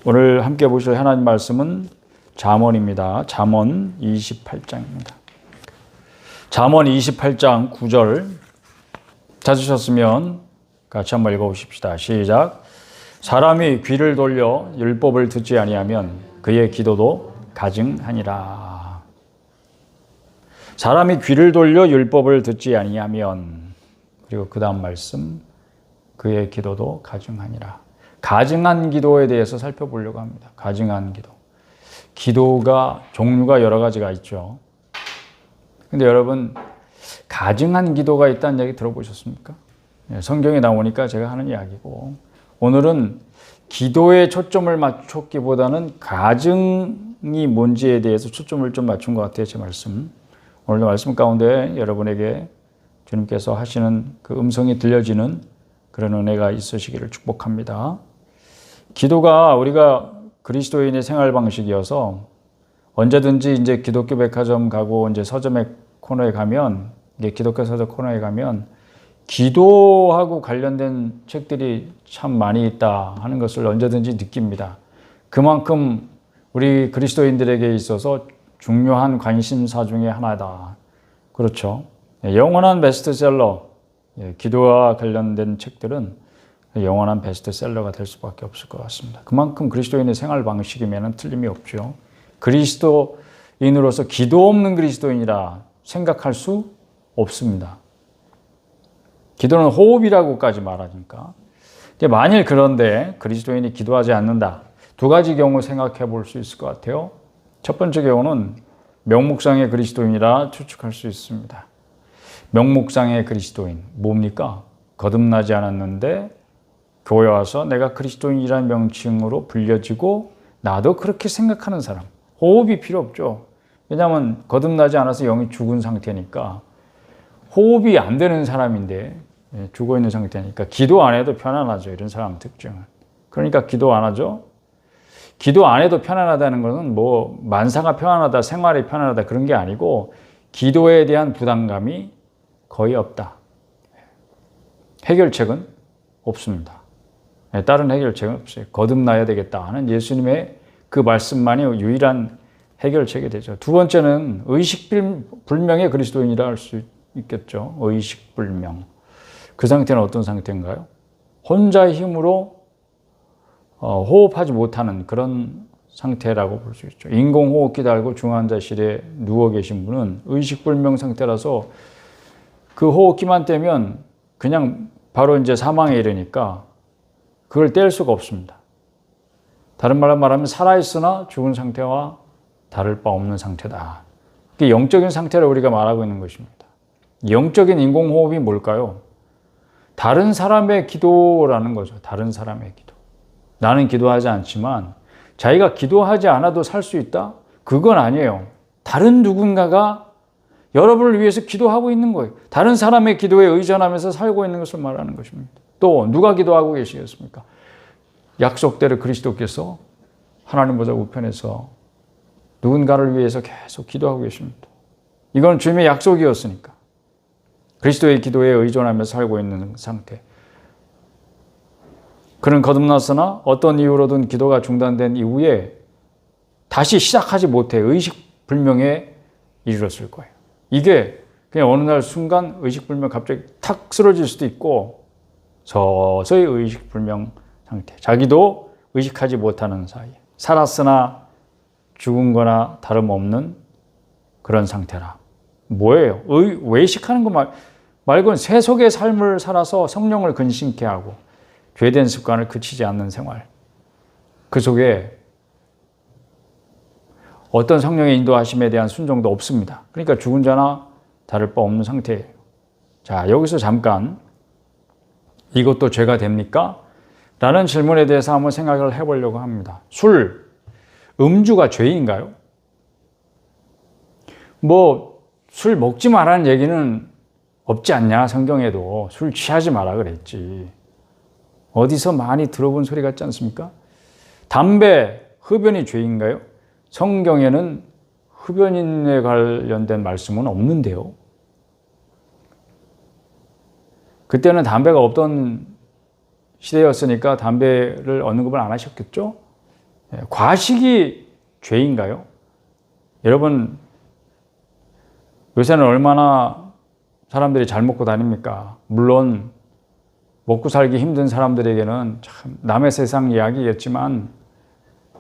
오늘 함께 보실 하나님 말씀은 잠언입니다. 잠언 28장입니다. 잠언 28장 9절 찾으셨으면 같이 한번 읽어보십시다. 시작. 사람이 귀를 돌려 율법을 듣지 아니하면 그의 기도도 가증하니라. 사람이 귀를 돌려 율법을 듣지 아니하면, 그리고 그 다음 말씀, 그의 기도도 가증하니라. 가증한 기도에 대해서 살펴보려고 합니다. 가증한 기도. 기도가 종류가 여러 가지가 있죠. 근데 여러분, 가증한 기도가 있다는 얘기 들어보셨습니까? 성경에 나오니까 제가 하는 이야기고, 오늘은 기도에 초점을 맞췄기보다는 가증이 뭔지에 대해서 초점을 좀 맞춘 것 같아요. 제 말씀. 오늘도 말씀 가운데 여러분에게 주님께서 하시는 그 음성이 들려지는 그런 은혜가 있으시기를 축복합니다. 기도가 우리가 그리스도인의 생활 방식이어서 언제든지 이제 기독교 백화점 가고 이제 서점의 코너에 가면, 이게 기독교 서점 코너에 가면 기도하고 관련된 책들이 참 많이 있다 하는 것을 언제든지 느낍니다. 그만큼 우리 그리스도인들에게 있어서 중요한 관심사 중에 하나다. 그렇죠. 영원한 베스트셀러, 기도와 관련된 책들은 영원한 베스트셀러가 될 수밖에 없을 것 같습니다. 그만큼 그리스도인의 생활 방식이면 틀림이 없죠. 그리스도인으로서 기도 없는 그리스도인이라 생각할 수 없습니다. 기도는 호흡이라고까지 말하니까. 만일 그런데 그리스도인이 기도하지 않는다. 두 가지 경우 생각해 볼 수 있을 것 같아요. 첫 번째 경우는 명목상의 그리스도인이라 추측할 수 있습니다. 명목상의 그리스도인, 뭡니까? 거듭나지 않았는데 교회 와서 내가 그리스도인이라는 명칭으로 불려지고 나도 그렇게 생각하는 사람. 호흡이 필요 없죠. 왜냐하면 거듭나지 않아서 영이 죽은 상태니까, 호흡이 안 되는 사람인데 죽어 있는 상태니까 기도 안 해도 편안하죠. 이런 사람 특징은. 그러니까 기도 안 하죠. 기도 안 해도 편안하다는 것은 뭐 만사가 편안하다, 생활이 편안하다 그런 게 아니고 기도에 대한 부담감이 거의 없다. 해결책은 없습니다. 다른 해결책은 없어요. 거듭나야 되겠다 하는 예수님의 그 말씀만이 유일한 해결책이 되죠. 두 번째는 의식불명의 그리스도인이라 할 수 있겠죠. 의식불명. 그 상태는 어떤 상태인가요? 혼자의 힘으로 호흡하지 못하는 그런 상태라고 볼 수 있죠. 인공호흡기 달고 중환자실에 누워 계신 분은 의식불명 상태라서 그 호흡기만 떼면 그냥 바로 이제 사망에 이르니까 그걸 뗄 수가 없습니다. 다른 말로 말하면 살아있으나 죽은 상태와 다를 바 없는 상태다. 그게 영적인 상태를 우리가 말하고 있는 것입니다. 영적인 인공호흡이 뭘까요? 다른 사람의 기도라는 거죠. 다른 사람의 기도. 나는 기도하지 않지만 자기가 기도하지 않아도 살 수 있다? 그건 아니에요. 다른 누군가가 여러분을 위해서 기도하고 있는 거예요. 다른 사람의 기도에 의존하면서 살고 있는 것을 말하는 것입니다. 또 누가 기도하고 계시겠습니까? 약속대로 그리스도께서 하나님 보좌 우편에서 누군가를 위해서 계속 기도하고 계십니다. 이건 주님의 약속이었으니까. 그리스도의 기도에 의존하며 살고 있는 상태. 그는 거듭났으나 어떤 이유로든 기도가 중단된 이후에 다시 시작하지 못해 의식불명에 이르렀을 거예요. 이게 그냥 어느 날 순간 의식불명 갑자기 탁 쓰러질 수도 있고 서서히 의식불명 상태. 자기도 의식하지 못하는 사이에 살았으나 죽은 거나 다름없는 그런 상태라. 뭐예요? 외식하는 거 말고는 세속의 삶을 살아서 성령을 근심케 하고 죄된 습관을 그치지 않는 생활. 그 속에 어떤 성령의 인도하심에 대한 순종도 없습니다. 그러니까 죽은 자나 다를 바 없는 상태예요. 자, 여기서 잠깐 이것도 죄가 됩니까? 라는 질문에 대해서 한번 생각을 해보려고 합니다. 음주가 죄인가요? 술 먹지 말라는 얘기는 없지 않냐? 성경에도 술 취하지 마라 그랬지. 어디서 많이 들어본 소리 같지 않습니까? 담배, 흡연이 죄인가요? 성경에는 흡연인에 관련된 말씀은 없는데요. 그때는 담배가 없던 시대였으니까 담배를 언급을 안 하셨겠죠? 과식이 죄인가요? 여러분, 요새는 얼마나 사람들이 잘 먹고 다닙니까? 물론 먹고 살기 힘든 사람들에게는 참 남의 세상 이야기겠지만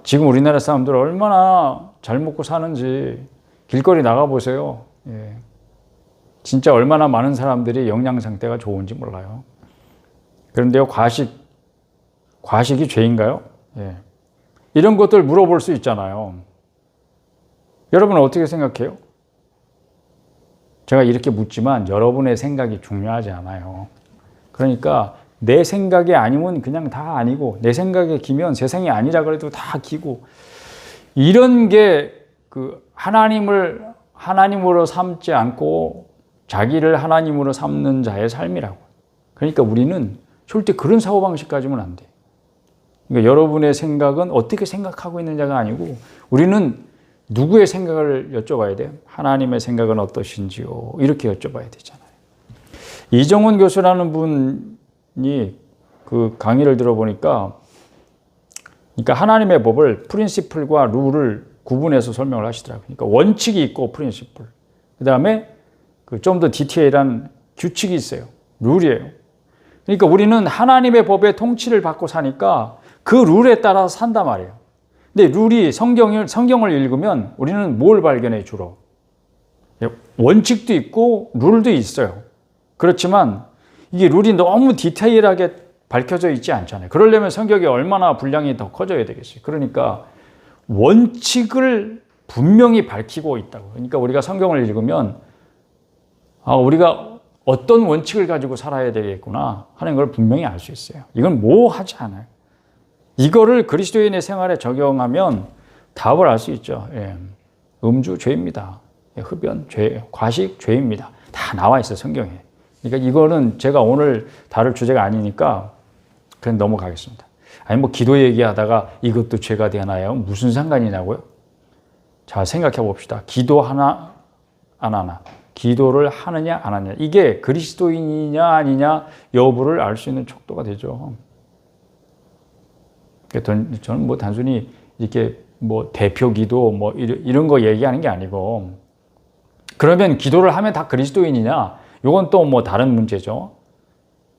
지금 우리나라 사람들 얼마나 잘 먹고 사는지 길거리 나가보세요. 예. 진짜 얼마나 많은 사람들이 영양 상태가 좋은지 몰라요. 그런데요, 과식이 죄인가요? 예. 이런 것들 물어볼 수 있잖아요. 여러분은 어떻게 생각해요? 제가 이렇게 묻지만 여러분의 생각이 중요하지 않아요. 그러니까 내 생각이 아니면 그냥 다 아니고, 내 생각에 기면 세상이 아니라 그래도 다 기고, 이런 게 그 하나님으로 삼지 않고 자기를 하나님으로 삼는 자의 삶이라고. 그러니까 우리는 절대 그런 사고방식 가지면 안 돼. 그러니까 여러분의 생각은 어떻게 생각하고 있느냐가 아니고, 우리는 누구의 생각을 여쭤봐야 돼요? 하나님의 생각은 어떠신지요? 이렇게 여쭤봐야 되잖아요. 이정훈 교수라는 분이 그 강의를 들어보니까, 그러니까 하나님의 법을 프린시플과 룰을 구분해서 설명을 하시더라고요. 그러니까 원칙이 있고 프린시플, 그 다음에 좀 더 디테일한 규칙이 있어요. 룰이에요. 그러니까 우리는 하나님의 법의 통치를 받고 사니까 그 룰에 따라서 산단 말이에요. 근데 룰이 성경을 읽으면 우리는 뭘 발견해 주로? 원칙도 있고 룰도 있어요. 그렇지만 이게 룰이 너무 디테일하게 밝혀져 있지 않잖아요. 그러려면 성경이 얼마나 분량이 더 커져야 되겠어요. 그러니까 원칙을 분명히 밝히고 있다고. 그러니까 우리가 성경을 읽으면 우리가 어떤 원칙을 가지고 살아야 되겠구나 하는 걸 분명히 알 수 있어요. 이건 모호하지 않아요. 이거를 그리스도인의 생활에 적용하면 답을 알 수 있죠. 예. 음주 죄입니다. 흡연 죄, 과식 죄입니다. 다 나와 있어요, 성경에. 그러니까 이거는 제가 오늘 다룰 주제가 아니니까 그냥 넘어가겠습니다. 아니 뭐 기도 얘기하다가 이것도 죄가 되나요? 무슨 상관이냐고요? 자, 생각해 봅시다. 기도하나 안 하나, 기도를 하느냐 안 하느냐, 이게 그리스도인이냐 아니냐 여부를 알 수 있는 척도가 되죠. 저는 뭐 단순히 이렇게 뭐 대표 기도 뭐 이런 거 얘기하는 게 아니고, 그러면 기도를 하면 다 그리스도인이냐? 이건 또 뭐 다른 문제죠.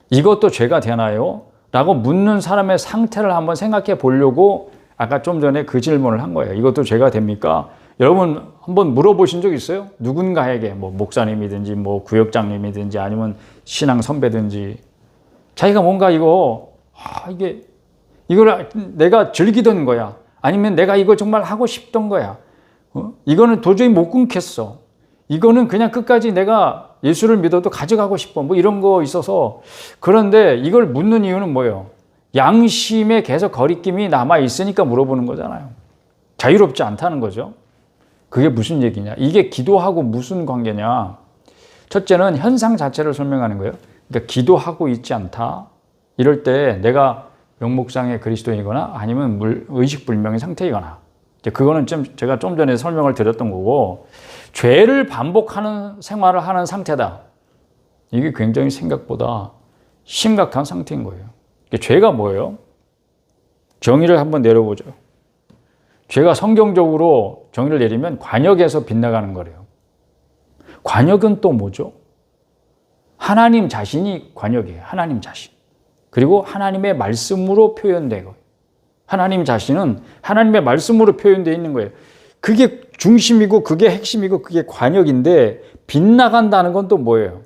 이것도 죄가 되나요? 라고 묻는 사람의 상태를 한번 생각해 보려고 아까 좀 전에 그 질문을 한 거예요. 이것도 죄가 됩니까? 여러분 한번 물어보신 적 있어요? 누군가에게, 뭐 목사님이든지 뭐 구역장님이든지 아니면 신앙 선배든지, 자기가 뭔가 이걸 내가 즐기던 거야, 아니면 내가 이거 정말 하고 싶던 거야, 이거는 도저히 못 끊겠어, 이거는 그냥 끝까지 내가 예수를 믿어도 가져가고 싶어, 뭐 이런 거 있어서. 그런데 이걸 묻는 이유는 뭐예요? 양심에 계속 거리낌이 남아 있으니까 물어보는 거잖아요. 자유롭지 않다는 거죠. 그게 무슨 얘기냐? 이게 기도하고 무슨 관계냐? 첫째는 현상 자체를 설명하는 거예요. 그러니까 기도하고 있지 않다, 이럴 때 내가 명목상의 그리스도인이거나 아니면 의식불명의 상태이거나, 그거는 제가 좀 전에 설명을 드렸던 거고, 죄를 반복하는 생활을 하는 상태다, 이게 굉장히 생각보다 심각한 상태인 거예요. 죄가 뭐예요? 정의를 한번 내려보죠. 죄가 성경적으로 정의를 내리면 관역에서 빗나가는 거래요. 관역은 또 뭐죠? 하나님 자신이 관역이에요. 하나님 자신. 그리고 하나님의 말씀으로 표현되고, 하나님 자신은 하나님의 말씀으로 표현되어 있는 거예요. 그게 중심이고 그게 핵심이고 그게 관역인데, 빗나간다는 건 또 뭐예요?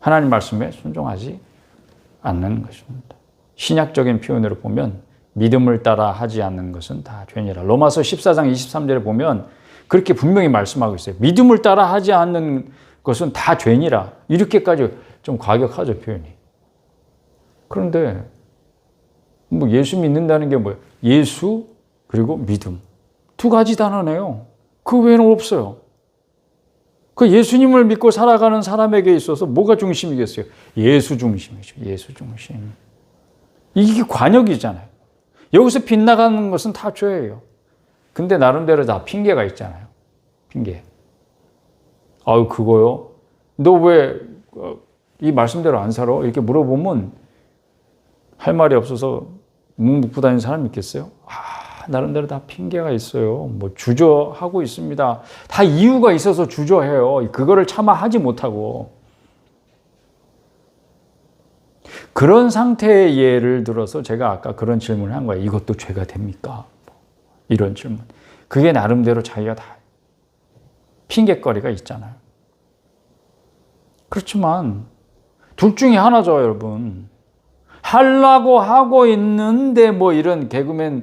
하나님 말씀에 순종하지 않는 것입니다. 신약적인 표현으로 보면 믿음을 따라 하지 않는 것은 다 죄니라. 로마서 14장 23절에 보면 그렇게 분명히 말씀하고 있어요. 믿음을 따라 하지 않는 것은 다 죄니라. 이렇게까지 좀 과격하죠, 표현이. 그런데 뭐 예수 믿는다는 게 뭐예요? 예수 그리고 믿음, 두 가지 단어네요. 그 외에는 없어요. 그 예수님을 믿고 살아가는 사람에게 있어서 뭐가 중심이겠어요? 예수 중심이죠. 예수 중심. 이게 관역이잖아요. 여기서 빗나가는 것은 다 죄예요. 근데 나름대로 다 핑계가 있잖아요. 핑계. 아유, 그거요? 너 왜 이 말씀대로 안 살아? 이렇게 물어보면 할 말이 없어서 묵묵부 다니는 사람이 있겠어요? 나름대로 다 핑계가 있어요. 뭐 주저하고 있습니다. 다 이유가 있어서 주저해요. 그거를 차마 하지 못하고. 그런 상태의 예를 들어서 제가 아까 그런 질문을 한 거예요. 이것도 죄가 됩니까? 이런 질문. 그게 나름대로 자기가 다 핑계거리가 있잖아요. 그렇지만 둘 중에 하나죠, 여러분. 하려고 하고 있는데 뭐 이런 개그맨이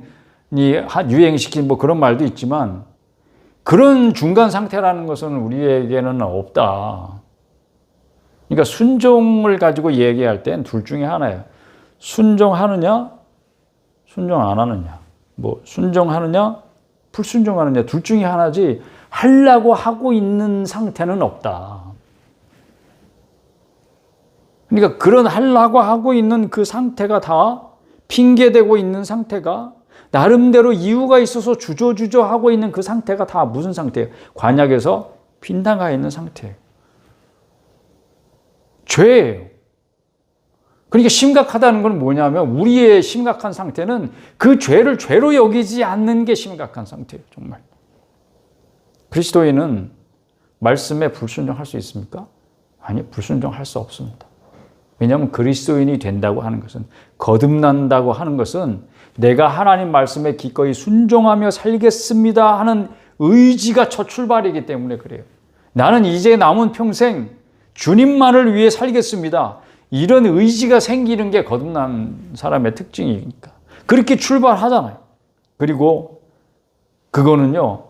유행시킨 뭐 그런 말도 있지만 그런 중간 상태라는 것은 우리에게는 없다. 그러니까 순종을 가지고 얘기할 땐 둘 중에 하나예요. 순종하느냐, 순종 안 하느냐. 뭐 순종하느냐, 불순종하느냐. 둘 중에 하나지 하려고 하고 있는 상태는 없다. 그러니까 그런 하려고 하고 있는 그 상태가 다 핑계대고 있는 상태가 나름대로 이유가 있어서 주저하고 있는 그 상태가 다 무슨 상태예요? 관약에서 빈당하 있는 상태예요. 죄예요. 그러니까 심각하다는 건 뭐냐면 우리의 심각한 상태는 그 죄를 죄로 여기지 않는 게 심각한 상태예요. 정말. 그리스도인은 말씀에 불순종할 수 있습니까? 아니, 불순종할 수 없습니다. 왜냐하면 그리스도인이 된다고 하는 것은, 거듭난다고 하는 것은 내가 하나님 말씀에 기꺼이 순종하며 살겠습니다 하는 의지가 첫 출발이기 때문에 그래요. 나는 이제 남은 평생 주님만을 위해 살겠습니다. 이런 의지가 생기는 게 거듭난 사람의 특징이니까. 그렇게 출발하잖아요. 그리고 그거는요,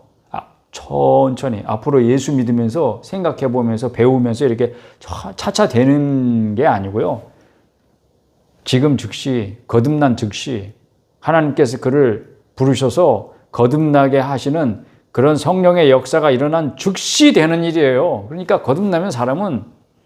천천히 앞으로 예수 믿으면서 생각해 보면서 배우면서 이렇게 차차 되는 게 아니고요. 지금 즉시, 거듭난 즉시 하나님께서 그를 부르셔서 거듭나게 하시는 그런 성령의 역사가 일어난 즉시 되는 일이에요. 그러니까 거듭나면 사람은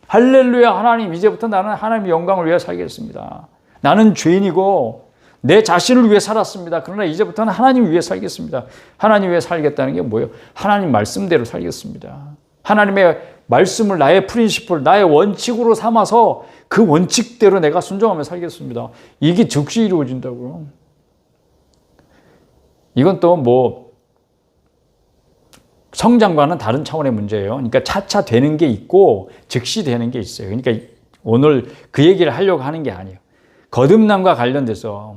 할렐루야, 하나님, 이제부터 나는 하나님의 영광을 위해 살겠습니다. 나는 죄인이고 내 자신을 위해 살았습니다. 그러나 이제부터는 하나님 위해 살겠습니다. 하나님 위해 살겠다는 게 뭐예요? 하나님 말씀대로 살겠습니다. 하나님의 말씀을 나의 프린시플, 나의 원칙으로 삼아서 그 원칙대로 내가 순종하며 살겠습니다. 이게 즉시 이루어진다고요. 이건 또 뭐 성장과는 다른 차원의 문제예요. 그러니까 차차 되는 게 있고 즉시 되는 게 있어요. 그러니까 오늘 그 얘기를 하려고 하는 게 아니에요. 거듭남과 관련돼서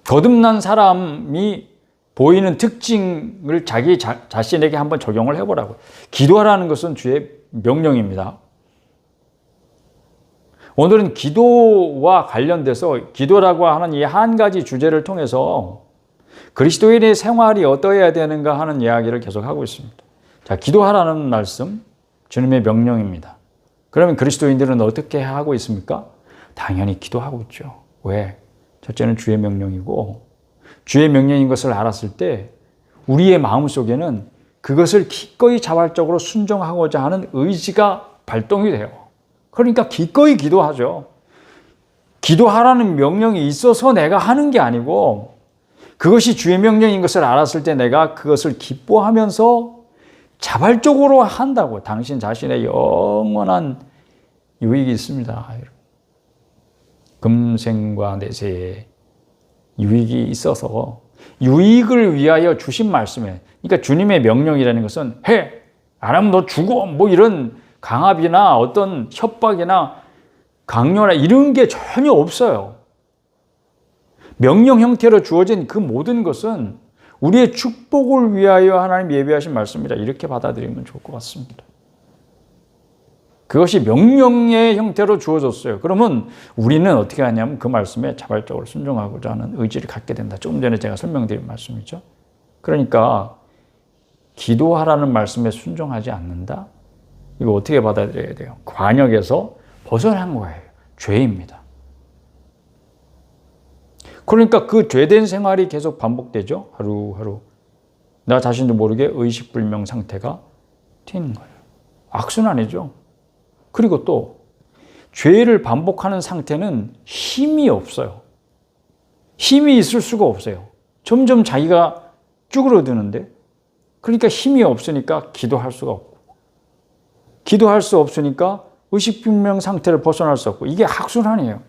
거듭난 사람이 보이는 특징을 자기 자신에게 한번 적용을 해보라고요. 기도하라는 것은 주의 명령입니다. 오늘은 기도와 관련돼서 기도라고 하는 이 한 가지 주제를 통해서 그리스도인의 생활이 어떠해야 되는가 하는 이야기를 계속하고 있습니다. 자, 기도하라는 말씀, 주님의 명령입니다. 그러면 그리스도인들은 어떻게 하고 있습니까? 당연히 기도하고 있죠. 왜? 첫째는 주의 명령이고, 주의 명령인 것을 알았을 때 우리의 마음속에는 그것을 기꺼이 자발적으로 순종하고자 하는 의지가 발동이 돼요. 그러니까 기꺼이 기도하죠. 기도하라는 명령이 있어서 내가 하는 게 아니고, 그것이 주의 명령인 것을 알았을 때 내가 그것을 기뻐하면서 자발적으로 한다고. 당신 자신의 영원한 유익이 있습니다. 금생과 내세에 유익이 있어서 유익을 위하여 주신 말씀에, 그러니까 주님의 명령이라는 것은 해! 안 하면 너 죽어! 뭐 이런 강압이나 어떤 협박이나 강요나 이런 게 전혀 없어요. 명령 형태로 주어진 그 모든 것은 우리의 축복을 위하여 하나님 예비하신 말씀이다. 이렇게 받아들이면 좋을 것 같습니다. 그것이 명령의 형태로 주어졌어요. 그러면 우리는 어떻게 하냐면 그 말씀에 자발적으로 순종하고자 하는 의지를 갖게 된다. 조금 전에 제가 설명드린 말씀이죠. 그러니까 기도하라는 말씀에 순종하지 않는다? 이거 어떻게 받아들여야 돼요? 관역에서 벗어난 거예요. 죄입니다. 그러니까 그 죄된 생활이 계속 반복되죠. 하루하루. 나 자신도 모르게 의식불명 상태가 튀는 거예요. 악순환이죠. 그리고 또 죄를 반복하는 상태는 힘이 없어요. 힘이 있을 수가 없어요. 점점 자기가 쭈그러드는데, 그러니까 힘이 없으니까 기도할 수가 없고, 기도할 수 없으니까 의식불명 상태를 벗어날 수 없고, 이게 악순환이에요.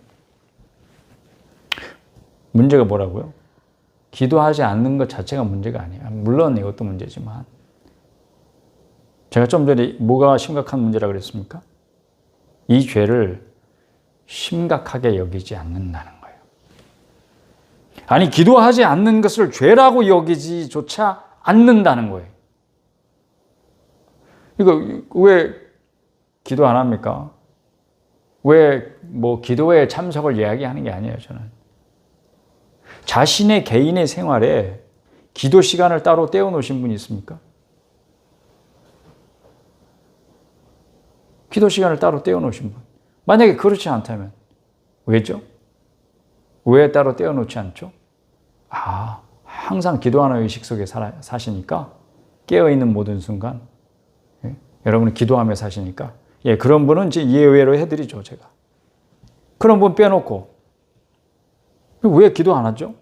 문제가 뭐라고요? 기도하지 않는 것 자체가 문제가 아니에요. 물론 이것도 문제지만 제가 좀 전에 뭐가 심각한 문제라고 그랬습니까? 이 죄를 심각하게 여기지 않는다는 거예요. 아니, 기도하지 않는 것을 죄라고 여기지조차 않는다는 거예요. 이거 왜 기도 안 합니까? 왜 뭐 기도에 참석을 이야기하는 게 아니에요, 저는. 자신의 개인의 생활에 기도 시간을 따로 떼어놓으신 분이 있습니까? 기도 시간을 따로 떼어놓으신 분. 만약에 그렇지 않다면 왜죠? 왜 따로 떼어놓지 않죠? 항상 기도하는 의식 속에 사시니까, 깨어있는 모든 순간 여러분은 기도하며 사시니까, 그런 분은 이제 예외로 해드리죠, 제가. 그런 분 빼놓고 왜 기도 안 하죠?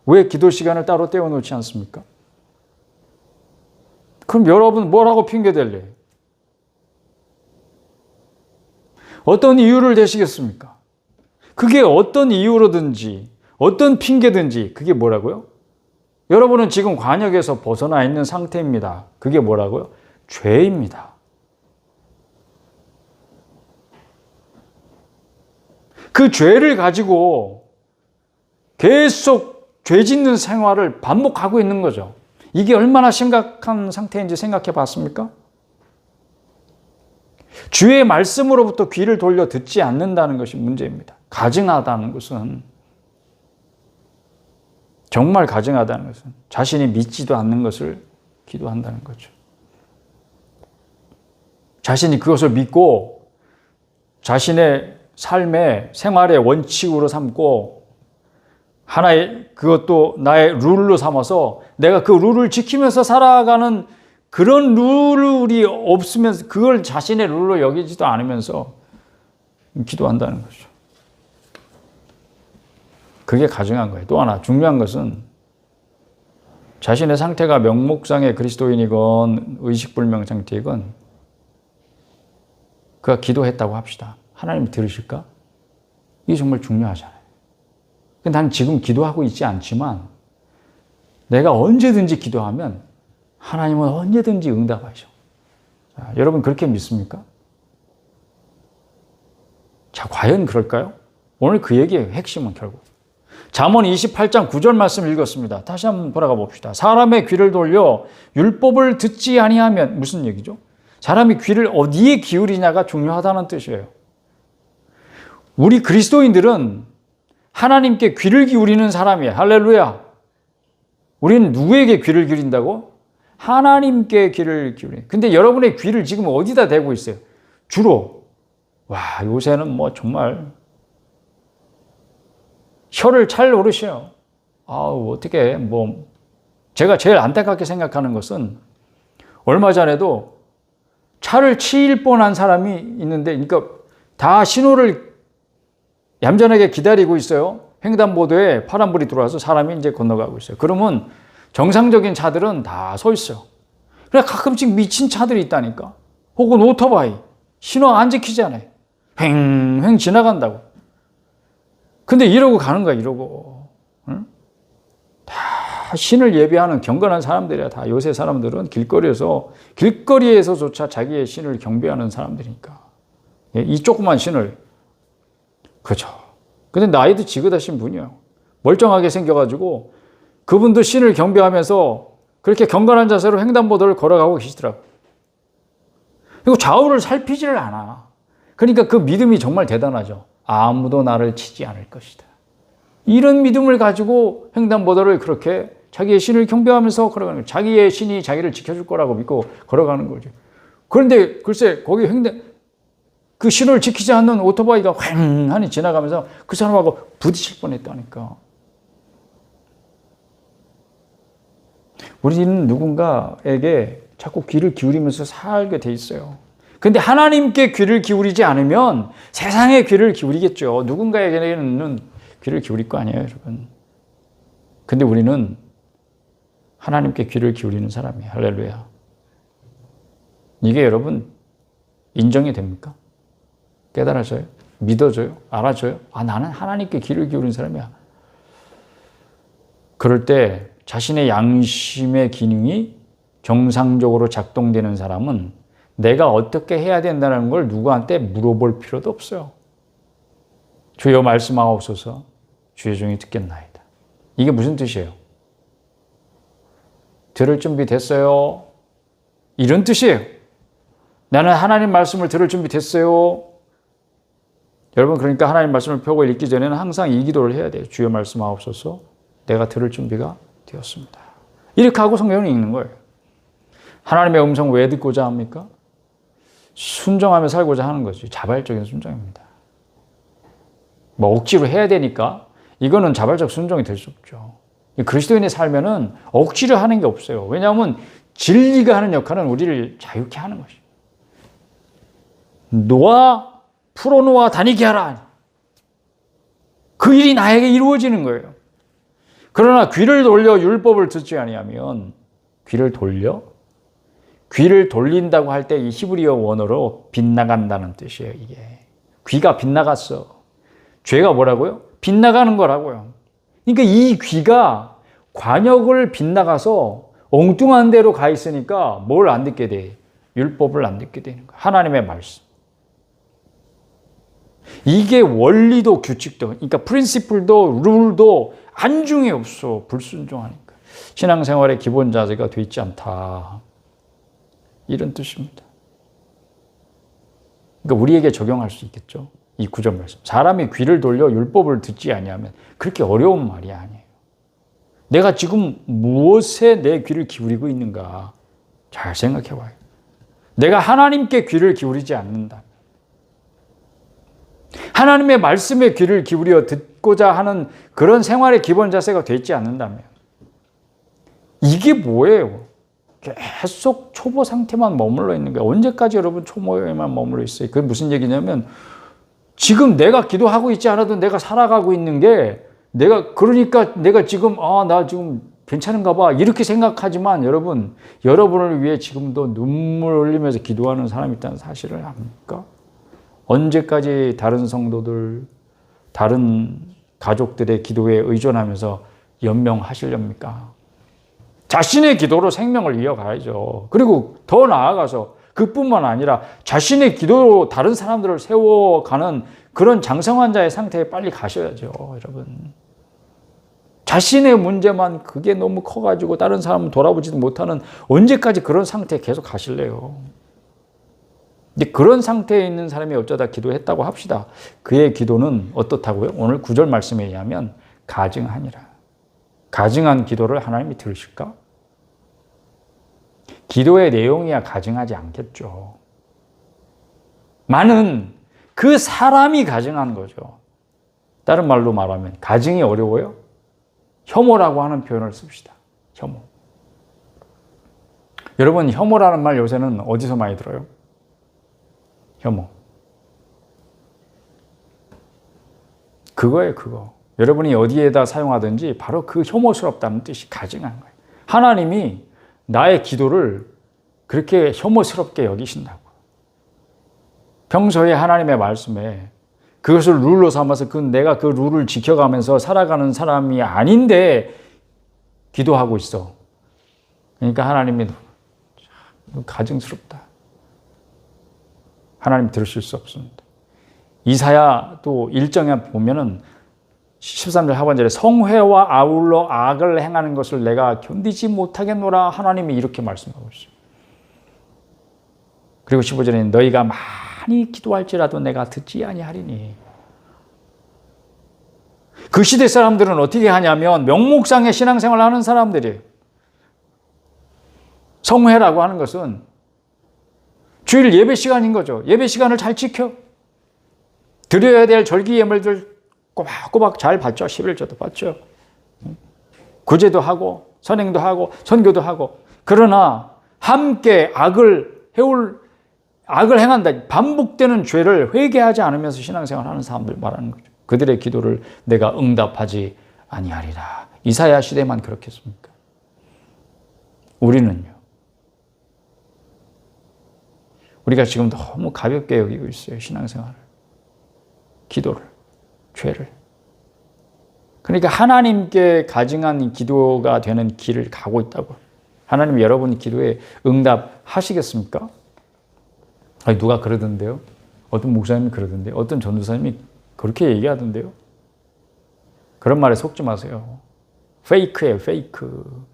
왜 기도 시간을 따로 떼어놓지 않습니까? 그럼 여러분 뭐라고 핑계댈래요? 어떤 이유를 대시겠습니까? 그게 어떤 이유로든지 어떤 핑계든지 그게 뭐라고요? 여러분은 지금 관역에서 벗어나 있는 상태입니다. 그게 뭐라고요? 죄입니다. 그 죄를 가지고 계속 죄 짓는 생활을 반복하고 있는 거죠. 이게 얼마나 심각한 상태인지 생각해 봤습니까? 주의 말씀으로부터 귀를 돌려 듣지 않는다는 것이 문제입니다. 가증하다는 것은, 정말 가증하다는 것은 자신이 믿지도 않는 것을 기도한다는 거죠. 자신이 그것을 믿고 자신의 삶의 생활의 원칙으로 삼고 하나의, 그것도 나의 룰로 삼아서 내가 그 룰을 지키면서 살아가는 그런 룰이 없으면서 그걸 자신의 룰로 여기지도 않으면서 기도한다는 거죠. 그게 가증한 거예요. 또 하나 중요한 것은 자신의 상태가 명목상의 그리스도인이건 의식불명 상태이건 그가 기도했다고 합시다. 하나님 들으실까? 이게 정말 중요하잖아요. 나는 지금 기도하고 있지 않지만 내가 언제든지 기도하면 하나님은 언제든지 응답하셔. 자, 여러분 그렇게 믿습니까? 자, 과연 그럴까요? 오늘 그 얘기의 핵심은 결국 잠언 28장 9절 말씀 읽었습니다. 다시 한번 돌아가 봅시다. 사람의 귀를 돌려 율법을 듣지 아니하면, 무슨 얘기죠? 사람이 귀를 어디에 기울이냐가 중요하다는 뜻이에요. 우리 그리스도인들은 하나님께 귀를 기울이는 사람이에요. 할렐루야. 우리는 누구에게 귀를 기울인다고? 하나님께 귀를 기울이는. 근데 여러분의 귀를 지금 어디다 대고 있어요? 주로. 요새는 뭐 정말 혀를 찰 노릇이에요. 어떻게 제가 제일 안타깝게 생각하는 것은 얼마 전에도 차를 치일 뻔한 사람이 있는데, 그러니까 다 신호를 얌전하게 기다리고 있어요. 횡단보도에 파란불이 들어와서 사람이 이제 건너가고 있어요. 그러면 정상적인 차들은 다 서 있어요. 그래 가끔씩 미친 차들이 있다니까. 혹은 오토바이. 신호 안 지키잖아요. 횡횡 지나간다고. 근데 이러고 가는 거야, 이러고. 응? 다 신을 예배하는 경건한 사람들이야. 다 요새 사람들은 길거리에서조차 자기의 신을 경배하는 사람들이니까. 이 조그만 신을. 그죠. 근데 나이도 지긋하신 분이에요. 멀쩡하게 생겨가지고 그분도 신을 경배하면서 그렇게 경건한 자세로 횡단보도를 걸어가고 계시더라고요. 그리고 좌우를 살피지를 않아. 그러니까 그 믿음이 정말 대단하죠. 아무도 나를 치지 않을 것이다. 이런 믿음을 가지고 횡단보도를 그렇게 자기의 신을 경배하면서 걸어가는 거예요. 자기의 신이 자기를 지켜줄 거라고 믿고 걸어가는 거죠. 그런데 글쎄 거기 그 신호를 지키지 않는 오토바이가 휑하니 지나가면서 그 사람하고 부딪힐 뻔했다니까. 우리는 누군가에게 자꾸 귀를 기울이면서 살게 돼 있어요. 근데 하나님께 귀를 기울이지 않으면 세상에 귀를 기울이겠죠. 누군가에게는 귀를 기울일 거 아니에요, 여러분. 근데 우리는 하나님께 귀를 기울이는 사람이에요. 할렐루야. 이게 여러분 인정이 됩니까? 깨달아져요? 믿어져요? 알아져요? 나는 하나님께 귀를 기울이는 사람이야. 그럴 때 자신의 양심의 기능이 정상적으로 작동되는 사람은 내가 어떻게 해야 된다는 걸 누구한테 물어볼 필요도 없어요. 주여 말씀하옵소서, 주의 종이 듣겠나이다. 이게 무슨 뜻이에요? 들을 준비 됐어요? 이런 뜻이에요. 나는 하나님 말씀을 들을 준비 됐어요. 여러분, 그러니까 하나님 말씀을 펴고 읽기 전에는 항상 이 기도를 해야 돼요. 주여 말씀하옵소서, 내가 들을 준비가 되었습니다. 이렇게 하고 성경을 읽는 거예요. 하나님의 음성 왜 듣고자 합니까? 순종하며 살고자 하는 거지. 자발적인 순종입니다. 뭐 억지로 해야 되니까 이거는 자발적 순종이 될 수 없죠. 그리스도인의 삶에는 억지로 하는 게 없어요. 왜냐하면 진리가 하는 역할은 우리를 자유케 하는 것이에요. 놓아, 풀어놓아 다니게 하라. 그 일이 나에게 이루어지는 거예요. 그러나 귀를 돌려 율법을 듣지 아니하면, 귀를 돌린다고 할 때 이 히브리어 원어로 빗나간다는 뜻이에요. 이게 귀가 빗나갔어. 죄가 뭐라고요? 빗나가는 거라고요. 그러니까 이 귀가 관역을 빗나가서 엉뚱한 데로 가 있으니까 뭘 안 듣게 돼? 율법을 안 듣게 되는 거예요. 하나님의 말씀. 이게 원리도 규칙도, 그러니까 프린시플도 룰도 안중에 없어. 불순종하니까. 신앙생활의 기본 자세가 돼 있지 않다. 이런 뜻입니다. 그러니까 우리에게 적용할 수 있겠죠. 이 구절 말씀. 사람이 귀를 돌려 율법을 듣지 아니하면, 그렇게 어려운 말이 아니에요. 내가 지금 무엇에 내 귀를 기울이고 있는가 잘 생각해 봐요. 내가 하나님께 귀를 기울이지 않는다, 하나님의 말씀에 귀를 기울여 듣고자 하는 그런 생활의 기본 자세가 되지 않는다면, 이게 뭐예요? 계속 초보 상태만 머물러 있는 거예요. 언제까지 여러분 초보에만 머물러 있어요? 그게 무슨 얘기냐면, 지금 내가 기도하고 있지 않아도 내가 살아가고 있는 게, 그러니까 내가 지금, 나 지금 괜찮은가 봐, 이렇게 생각하지만, 여러분을 위해 지금도 눈물 흘리면서 기도하는 사람이 있다는 사실을 압니까? 언제까지 다른 성도들, 다른 가족들의 기도에 의존하면서 연명하시렵니까? 자신의 기도로 생명을 이어가야죠. 그리고 더 나아가서 그뿐만 아니라 자신의 기도로 다른 사람들을 세워가는 그런 장성한 자의 상태에 빨리 가셔야죠, 여러분. 자신의 문제만 그게 너무 커가지고 다른 사람은 돌아보지도 못하는, 언제까지 그런 상태에 계속 가실래요? 근데 그런 상태에 있는 사람이 어쩌다 기도했다고 합시다. 그의 기도는 어떻다고요? 오늘 9절 말씀에 의하면 가증하니라. 가증한 기도를 하나님이 들으실까? 기도의 내용이야 가증하지 않겠죠. 많은 그 사람이 가증한 거죠. 다른 말로 말하면 가증이 어려워요? 혐오라고 하는 표현을 씁시다. 혐오. 여러분, 혐오라는 말 요새는 어디서 많이 들어요? 혐오. 그거예요, 그거. 여러분이 어디에다 사용하든지 바로 그 혐오스럽다는 뜻이 가증한 거예요. 하나님이 나의 기도를 그렇게 혐오스럽게 여기신다고. 평소에 하나님의 말씀에 그것을 룰로 삼아서 내가 그 룰을 지켜가면서 살아가는 사람이 아닌데 기도하고 있어. 그러니까 하나님이 가증스럽다. 하나님 들으실 수 없습니다. 이사야 또 1장에 보면은 13절 하반절에 성회와 아울러 악을 행하는 것을 내가 견디지 못하겠노라, 하나님이 이렇게 말씀하고 있어요. 그리고 15절에는 너희가 많이 기도할지라도 내가 듣지 아니하리니. 그 시대 사람들은 어떻게 하냐면 명목상의 신앙생활을 하는 사람들이에요. 성회라고 하는 것은 주일 예배 시간인 거죠. 예배 시간을 잘 지켜. 드려야 될 절기 예물들 꼬박꼬박 잘 받죠. 11조도 받죠. 구제도 하고 선행도 하고 선교도 하고. 그러나 함께 악을 행한다. 반복되는 죄를 회개하지 않으면서 신앙생활하는 사람들 말하는 거죠. 그들의 기도를 내가 응답하지 아니하리라. 이사야 시대만 그렇겠습니까? 우리는요. 우리가 지금 너무 가볍게 여기고 있어요. 신앙생활을. 기도를. 죄를. 그러니까 하나님께 가증한 기도가 되는 길을 가고 있다고. 하나님 여러분 기도에 응답하시겠습니까? 아니, 누가 그러던데요? 어떤 목사님이 그러던데요? 어떤 전도사님이 그렇게 얘기하던데요? 그런 말에 속지 마세요. 페이크예요, 페이크.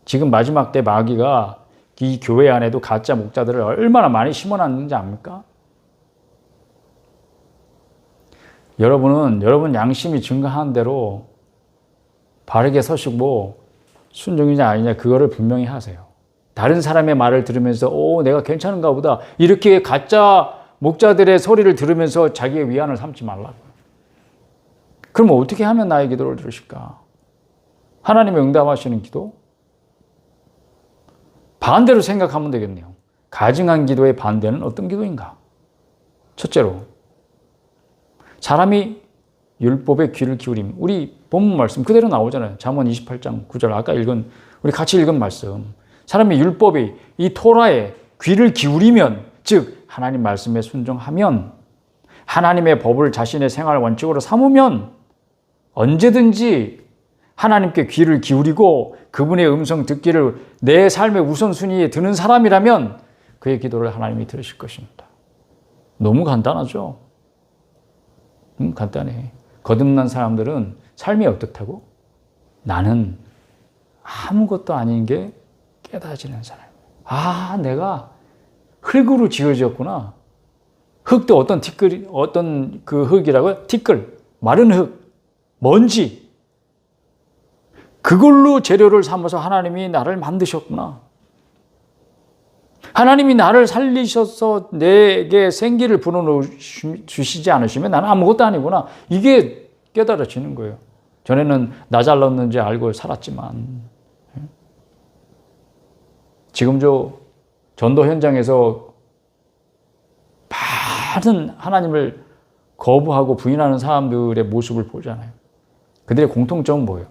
지금 마지막 때 마귀가 이 교회 안에도 가짜 목자들을 얼마나 많이 심어놨는지 압니까? 여러분은 여러분 양심이 증거하는 대로 바르게 서시고 순종이냐 아니냐 그거를 분명히 하세요. 다른 사람의 말을 들으면서 내가 괜찮은가 보다 이렇게 가짜 목자들의 소리를 들으면서 자기의 위안을 삼지 말라고요. 그럼 어떻게 하면 나의 기도를 들으실까? 하나님이 응답하시는 기도? 반대로 생각하면 되겠네요. 가증한 기도의 반대는 어떤 기도인가? 첫째로 사람이 율법에 귀를 기울임. 우리 본문 말씀 그대로 나오잖아요. 잠언 28장 9절 아까 우리 같이 읽은 말씀. 사람이 율법에 이 토라에 귀를 기울이면 즉 하나님 말씀에 순종하면 하나님의 법을 자신의 생활 원칙으로 삼으면 언제든지 하나님께 귀를 기울이고 그분의 음성 듣기를 내 삶의 우선순위에 드는 사람이라면 그의 기도를 하나님이 들으실 것입니다. 너무 간단하죠? 간단해. 거듭난 사람들은 삶이 어떻다고? 나는 아무것도 아닌 게 깨달아지는 사람. 내가 흙으로 지어졌구나. 흙도 어떤 그 흙이라고요? 티끌, 마른 흙, 먼지. 그걸로 재료를 삼아서 하나님이 나를 만드셨구나. 하나님이 나를 살리셔서 내게 생기를 불어주시지 않으시면 나는 아무것도 아니구나. 이게 깨달아지는 거예요. 전에는 나 잘났는지 알고 살았지만 지금 전도 현장에서 많은 하나님을 거부하고 부인하는 사람들의 모습을 보잖아요. 그들의 공통점은 뭐예요?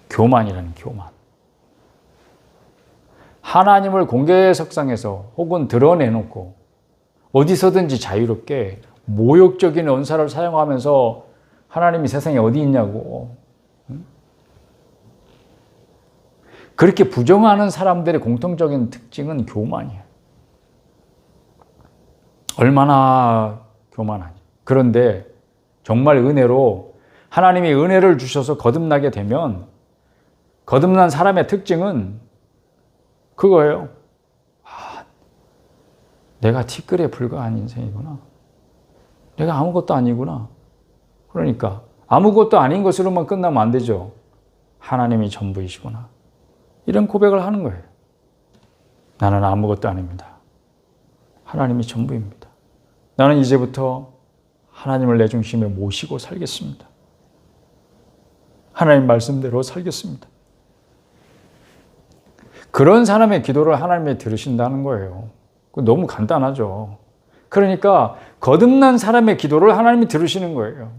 교만이라는 교만. 하나님을 공개석상에서 혹은 드러내놓고 어디서든지 자유롭게 모욕적인 언사를 사용하면서 하나님이 세상에 어디 있냐고 그렇게 부정하는 사람들의 공통적인 특징은 교만이에요. 얼마나 교만하니. 그런데 정말 은혜로 하나님이 은혜를 주셔서 거듭나게 되면 거듭난 사람의 특징은 그거예요. 내가 티끌에 불과한 인생이구나. 내가 아무것도 아니구나. 그러니까 아무것도 아닌 것으로만 끝나면 안 되죠. 하나님이 전부이시구나. 이런 고백을 하는 거예요. 나는 아무것도 아닙니다. 하나님이 전부입니다. 나는 이제부터 하나님을 내 중심에 모시고 살겠습니다. 하나님 말씀대로 살겠습니다. 그런 사람의 기도를 하나님이 들으신다는 거예요. 너무 간단하죠. 그러니까 거듭난 사람의 기도를 하나님이 들으시는 거예요.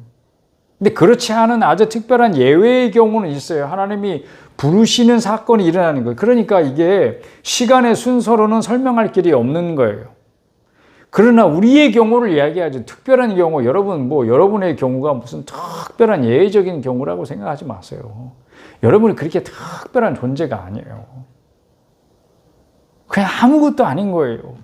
근데 그렇지 않은 아주 특별한 예외의 경우는 있어요. 하나님이 부르시는 사건이 일어나는 거예요. 그러니까 이게 시간의 순서로는 설명할 길이 없는 거예요. 그러나 우리의 경우를 이야기하죠. 특별한 경우, 여러분의 경우가 무슨 특별한 예외적인 경우라고 생각하지 마세요. 여러분이 그렇게 특별한 존재가 아니에요. 그냥 아무것도 아닌 거예요.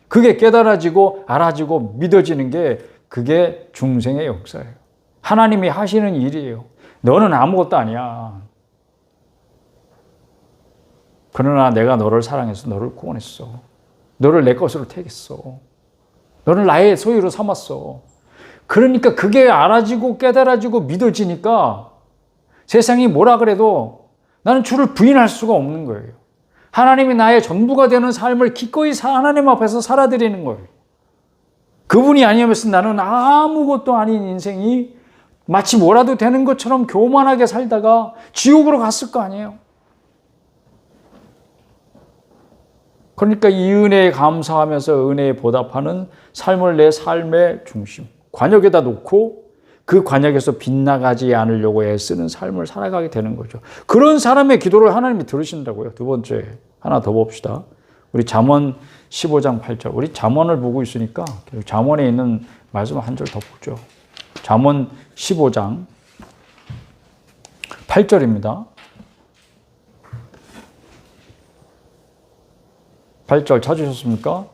그게 깨달아지고 알아지고 믿어지는 게 그게 중생의 역사예요. 하나님이 하시는 일이에요. 너는 아무것도 아니야. 그러나 내가 너를 사랑해서 너를 구원했어. 너를 내 것으로 택했어. 너를 나의 소유로 삼았어. 그러니까 그게 알아지고 깨달아지고 믿어지니까 세상이 뭐라 그래도 나는 주를 부인할 수가 없는 거예요. 하나님이 나의 전부가 되는 삶을 기꺼이 하나님 앞에서 살아드리는 거예요. 그분이 아니면 나는 아무것도 아닌 인생이 마치 뭐라도 되는 것처럼 교만하게 살다가 지옥으로 갔을 거 아니에요. 그러니까 이 은혜에 감사하면서 은혜에 보답하는 삶을 내 삶의 중심, 관역에다 놓고 그 관역에서 빗나가지 않으려고 애쓰는 삶을 살아가게 되는 거죠. 그런 사람의 기도를 하나님이 들으신다고요. 두 번째, 하나 더 봅시다. 우리 잠언 15장 8절. 우리 잠언을 보고 있으니까 잠언에 있는 말씀 한 절 더 보죠. 잠언 15장 8절입니다. 8절 찾으셨습니까?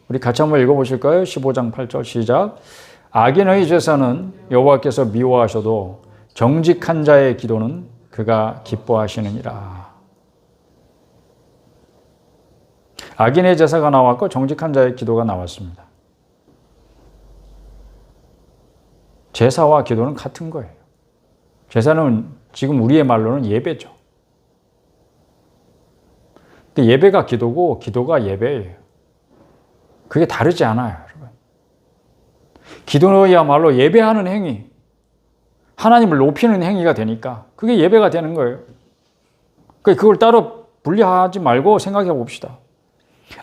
우리 같이 한번 읽어보실까요? 15장 8절 시작. 악인의 제사는 여호와께서 미워하셔도 정직한 자의 기도는 그가 기뻐하시느니라. 악인의 제사가 나왔고 정직한 자의 기도가 나왔습니다. 제사와 기도는 같은 거예요. 제사는 지금 우리의 말로는 예배죠. 근데 예배가 기도고 기도가 예배예요. 그게 다르지 않아요, 여러분. 기도야말로 예배하는 행위, 하나님을 높이는 행위가 되니까 그게 예배가 되는 거예요. 그걸 따로 분리하지 말고 생각해 봅시다.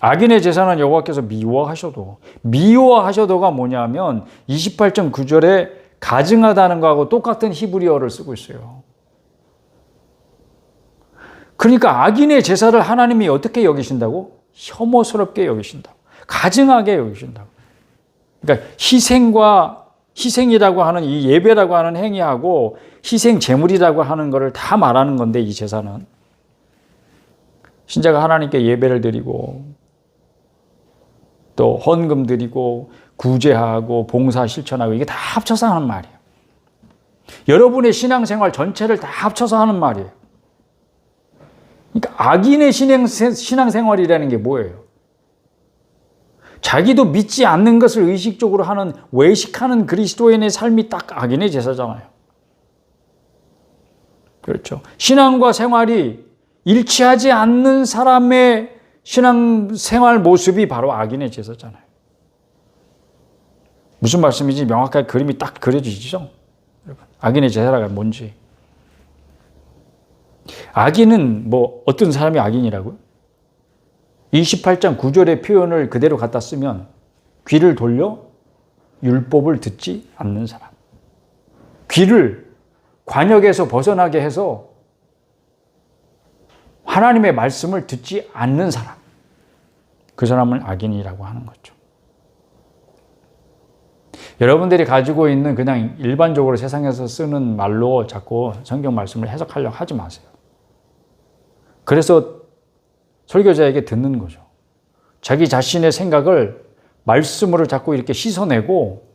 악인의 제사는 여호와께서 미워하셔도가 뭐냐면 28장 9절에 가증하다는 거하고 똑같은 히브리어를 쓰고 있어요. 그러니까 악인의 제사를 하나님이 어떻게 여기신다고? 혐오스럽게 여기신다고. 가증하게 여기신다고. 그러니까 희생이라고 하는 이 예배라고 하는 행위하고 희생 제물이라고 하는 것을 다 말하는 건데, 이 제사는 신자가 하나님께 예배를 드리고 또 헌금 드리고 구제하고 봉사 실천하고 이게 다 합쳐서 하는 말이에요. 여러분의 신앙생활 전체를 다 합쳐서 하는 말이에요. 그러니까 악인의 신앙생활이라는 게 뭐예요? 자기도 믿지 않는 것을 의식적으로 하는, 외식하는 그리스도인의 삶이 딱 악인의 제사잖아요. 그렇죠. 신앙과 생활이 일치하지 않는 사람의 신앙생활 모습이 바로 악인의 제사잖아요. 무슨 말씀인지 명확하게 그림이 딱 그려지죠? 악인의 제사가 뭔지. 악인은 뭐 어떤 사람이 악인이라고요? 28장 9절의 표현을 그대로 갖다 쓰면 귀를 돌려 율법을 듣지 않는 사람. 귀를 관역에서 벗어나게 해서 하나님의 말씀을 듣지 않는 사람. 그 사람을 악인이라고 하는 거죠. 여러분들이 가지고 있는 그냥 일반적으로 세상에서 쓰는 말로 자꾸 성경 말씀을 해석하려고 하지 마세요. 그래서 설교자에게 듣는 거죠. 자기 자신의 생각을 말씀으로 자꾸 이렇게 씻어내고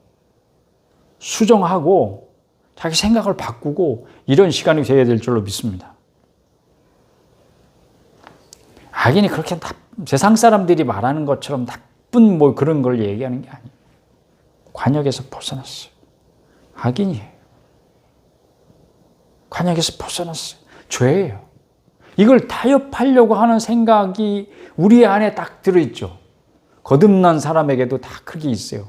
수정하고 자기 생각을 바꾸고 이런 시간이 되어야 될 줄로 믿습니다. 악인이 그렇게 세상 사람들이 말하는 것처럼 나쁜 뭐 그런 걸 얘기하는 게 아니에요. 관역에서 벗어났어요. 악인이에요. 관역에서 벗어났어요. 죄예요. 이걸 타협하려고 하는 생각이 우리 안에 딱 들어있죠. 거듭난 사람에게도 다 그게 있어요.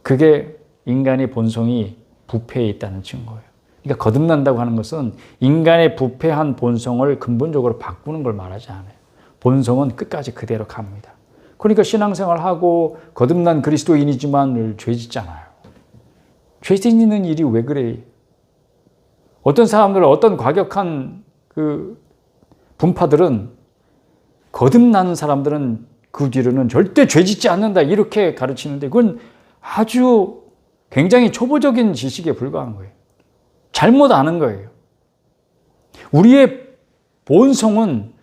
그게 인간의 본성이 부패해 있다는 증거예요. 그러니까 거듭난다고 하는 것은 인간의 부패한 본성을 근본적으로 바꾸는 걸 말하지 않아요. 본성은 끝까지 그대로 갑니다. 그러니까 신앙생활하고 거듭난 그리스도인이지만 늘 죄 짓잖아요. 죄 짓는 일이 왜 그래요? 어떤 사람들은, 어떤 과격한 그 분파들은, 거듭나는 사람들은 그 뒤로는 절대 죄 짓지 않는다 이렇게 가르치는데 그건 아주 굉장히 초보적인 지식에 불과한 거예요. 잘못 아는 거예요. 우리의 본성은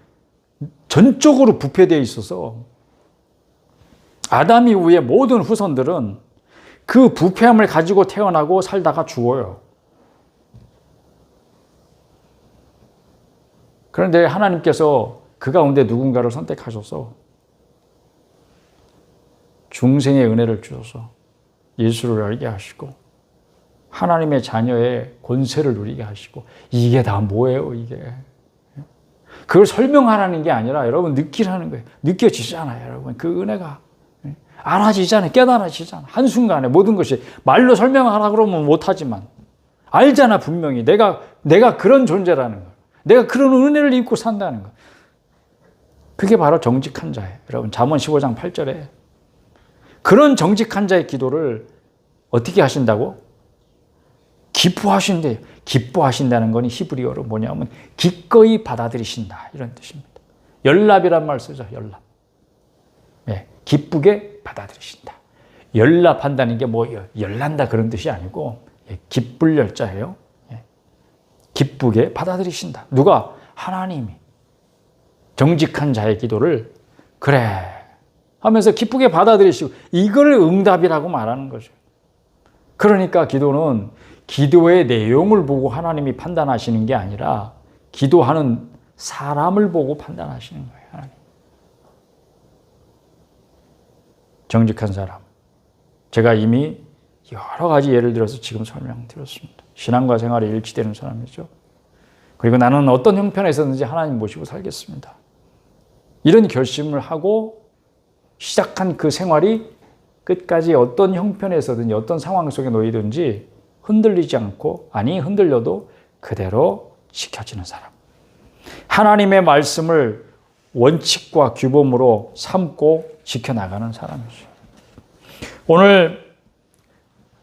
전적으로 부패되어 있어서 아담 이후의 모든 후손들은 그 부패함을 가지고 태어나고 살다가 죽어요. 그런데 하나님께서 그 가운데 누군가를 선택하셔서 중생의 은혜를 주셔서 예수를 알게 하시고 하나님의 자녀의 권세를 누리게 하시고, 이게 다 뭐예요, 이게? 그걸 설명하라는 게 아니라 여러분 느끼라는 거예요. 느껴지잖아요, 여러분. 그 은혜가 알아지잖아요. 깨달아지잖아요. 한순간에 모든 것이. 말로 설명하라 그러면 못하지만 알잖아, 분명히. 내가 그런 존재라는 거. 내가 그런 은혜를 입고 산다는 거. 그게 바로 정직한 자예요. 여러분, 잠언 15장 8절에 그런 정직한 자의 기도를 어떻게 하신다고? 기뻐하신대요. 기뻐하신다는 건 히브리어로 뭐냐면 기꺼이 받아들이신다, 이런 뜻입니다. 열납이란 말 쓰죠. 열납. 네, 기쁘게 받아들이신다. 열납한다는 게 뭐 열난다 그런 뜻이 아니고 기쁠 열자예요. 기쁘게 받아들이신다. 누가? 하나님이. 정직한 자의 기도를 그래 하면서 기쁘게 받아들이시고 이걸 응답이라고 말하는 거죠. 그러니까 기도는 기도의 내용을 보고 하나님이 판단하시는 게 아니라 기도하는 사람을 보고 판단하시는 거예요. 하나님. 정직한 사람. 제가 이미 여러 가지 예를 들어서 지금 설명드렸습니다. 신앙과 생활에 일치되는 사람이죠. 그리고 나는 어떤 형편에서든지 하나님 모시고 살겠습니다. 이런 결심을 하고 시작한 그 생활이 끝까지 어떤 형편에서든지 어떤 상황 속에 놓이든지 흔들리지 않고, 아니 흔들려도 그대로 지켜지는 사람. 하나님의 말씀을 원칙과 규범으로 삼고 지켜나가는 사람이죠. 오늘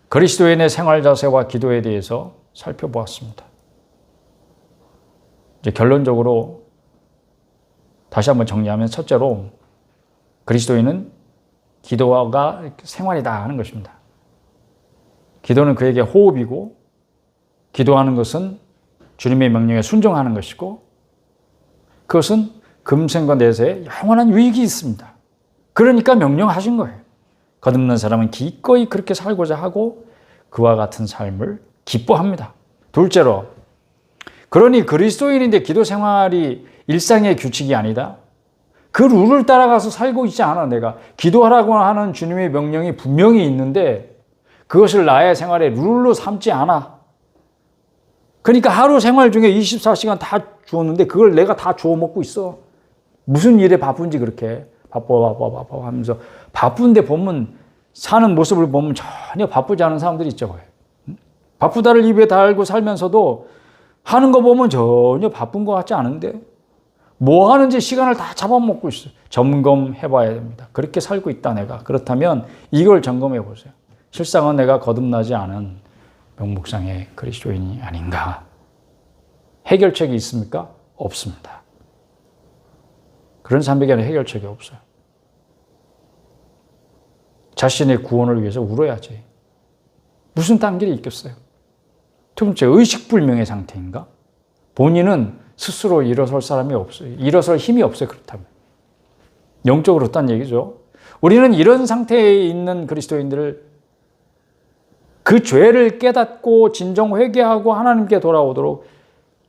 그리스도인의 생활 자세와 기도에 대해서 살펴보았습니다. 이제 결론적으로 다시 한번 정리하면, 첫째로 그리스도인은 기도가 생활이다 하는 것입니다. 기도는 그에게 호흡이고, 기도하는 것은 주님의 명령에 순종하는 것이고, 그것은 금생과 내세에 영원한 유익이 있습니다. 그러니까 명령하신 거예요. 거듭난 사람은 기꺼이 그렇게 살고자 하고 그와 같은 삶을 기뻐합니다. 둘째로, 그러니 그리스도인인데 기도 생활이 일상의 규칙이 아니다. 그 룰을 따라가서 살고 있지 않아. 내가 기도하라고 하는 주님의 명령이 분명히 있는데 그것을 나의 생활의 룰로 삼지 않아. 그러니까 하루 생활 중에 24시간 다 주었는데 그걸 내가 다 주워 먹고 있어. 무슨 일에 바쁜지 그렇게 바빠 하면서, 바쁜데 보면, 사는 모습을 보면 전혀 바쁘지 않은 사람들이 있죠. 바쁘다를 입에 달고 살면서도 하는 거 보면 전혀 바쁜 것 같지 않은데 뭐 하는지 시간을 다 잡아먹고 있어요. 점검해 봐야 됩니다. 그렇게 살고 있다 내가. 그렇다면 이걸 점검해 보세요. 실상은 내가 거듭나지 않은 명목상의 그리스도인이 아닌가. 해결책이 있습니까? 없습니다. 그런 사람에게는 해결책이 없어요. 자신의 구원을 위해서 울어야지. 무슨 딴 길이 있겠어요? 두 번째, 의식불명의 상태인가? 본인은 스스로 일어설 사람이 없어요. 일어설 힘이 없어요. 그렇다면. 영적으로 딴 얘기죠. 우리는 이런 상태에 있는 그리스도인들을 그 죄를 깨닫고 진정 회개하고 하나님께 돌아오도록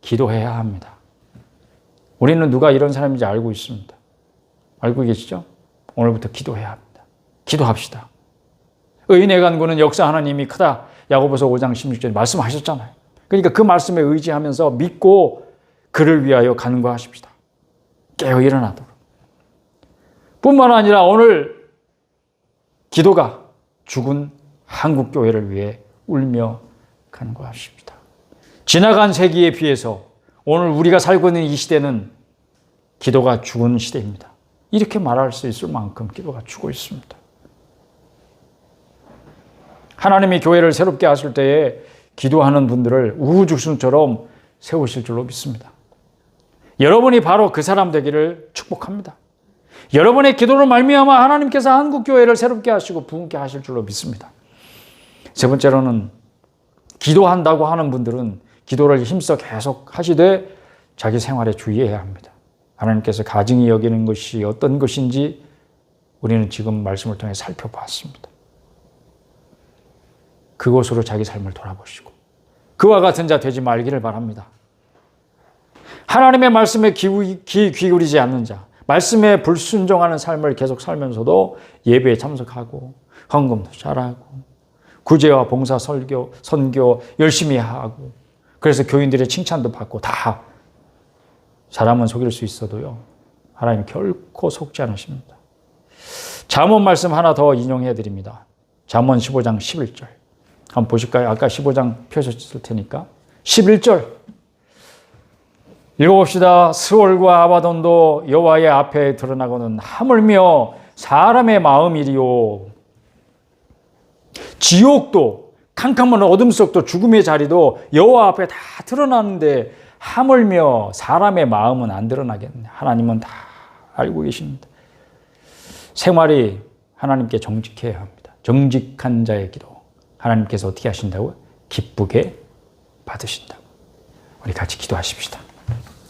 기도해야 합니다. 우리는 누가 이런 사람인지 알고 있습니다. 알고 계시죠? 오늘부터 기도해야 합니다. 기도합시다. 의인의 간구는 역사 하나님이 크다. 야고보서 5장 16절에 말씀하셨잖아요. 그러니까 그 말씀에 의지하면서 믿고 그를 위하여 간구하십시다. 깨어 일어나도록. 뿐만 아니라 오늘 기도가 죽은 한국교회를 위해 울며 간구하십시다. 지나간 세기에 비해서 오늘 우리가 살고 있는 이 시대는 기도가 죽은 시대입니다. 이렇게 말할 수 있을 만큼 기도가 죽어 있습니다. 하나님이 교회를 새롭게 하실 때에 기도하는 분들을 우후죽순처럼 세우실 줄로 믿습니다. 여러분이 바로 그 사람 되기를 축복합니다. 여러분의 기도를 말미암아 하나님께서 한국교회를 새롭게 하시고 부흥케 하실 줄로 믿습니다. 세 번째로는 기도한다고 하는 분들은 기도를 힘써 계속 하시되 자기 생활에 주의해야 합니다. 하나님께서 가증히 여기는 것이 어떤 것인지 우리는 지금 말씀을 통해 살펴봤습니다. 그것으로 자기 삶을 돌아보시고 그와 같은 자 되지 말기를 바랍니다. 하나님의 말씀에 귀 기울이지 않는 자, 말씀에 불순종하는 삶을 계속 살면서도 예배에 참석하고 헌금도 잘하고 구제와 봉사, 설교, 선교 열심히 하고, 그래서 교인들의 칭찬도 받고, 다 사람은 속일 수 있어도요, 하나님 결코 속지 않으십니다. 잠언 말씀 하나 더 인용해 드립니다. 잠언 15장 11절 한번 보실까요? 아까 15장 펴셨을 테니까 11절 읽어봅시다. 스올과 아바돈도 여호와의 앞에 드러나고는 하물며 사람의 마음이리요. 지옥도 캄캄한 어둠 속도 죽음의 자리도 여호와 앞에 다 드러나는데 하물며 사람의 마음은 안 드러나겠네. 하나님은 다 알고 계십니다. 생활이 하나님께 정직해야 합니다. 정직한 자의 기도 하나님께서 어떻게 하신다고요? 기쁘게 받으신다고. 우리 같이 기도하십시다.